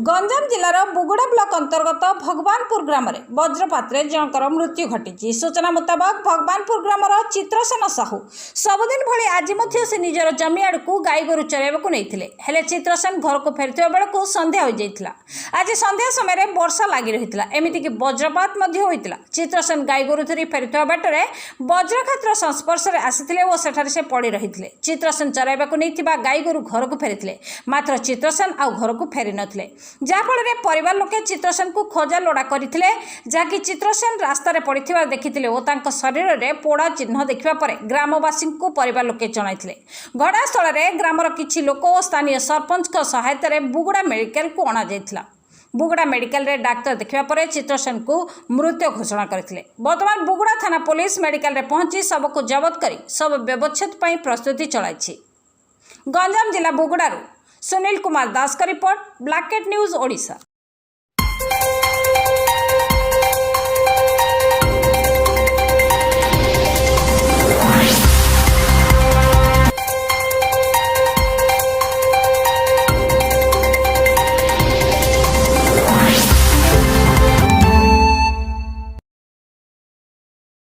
Ganjam जिलार Buguda block अंतर्गत भगवानपुर ग्राम में वज्रपात जनकर मृत्यु घटी। सूचना मुताबक भगवानपुर ग्रामर चित्रसेन साहू सबुदिन भली आज से निजर जमी आड़ को गाई गोरु चराइबा नहीं चित्रसेन घर को फेरुवा बेलू संध्या हो जाता। आज संध्या समय वर्षा लगी रही एमतीक वज्रपात होता। चित्रसेन गाई गोरु धरी फेरुवा बाटर वज्रघातर संस्पर्श में आसी और सेठारे से पड़ रही। चित्रसेन चराइबा नहीं गाई गोरु घर को फेरी मात्र चित्रसेन आउ घर को फेरी नथिले, जाफल परिवार लोके चित्रसेन को खोजा लोड़ा करते जहाँकि चित्रसेन रास्तार पड़ता देखी और तांको शरीर में पोड़ा चिन्ह देखा पर ग्रामवासी को परिवार लोके जनाइथिले। घटनास्थल में ग्रामर किछि लोक और स्थानीय सरपंच सहायतार बुगुड़ा मेडिकल को अणा जाइथिला। बुगुड़ा मेडिकल रे डाक्तर देखा पर चित्रसेन को मृत्यु घोषणा करथिले। वर्तमान बुगुड़ा थाना पुलिस मेडिकल रे पहुंची शव को जबत करी शव व्यवच्छेद पई प्रस्तुति चलाइछि। गंजाम जिला बुगुड़ारू सुनील कुमार दास का रिपोर्ट, ब्लैककैट न्यूज ओडिशा।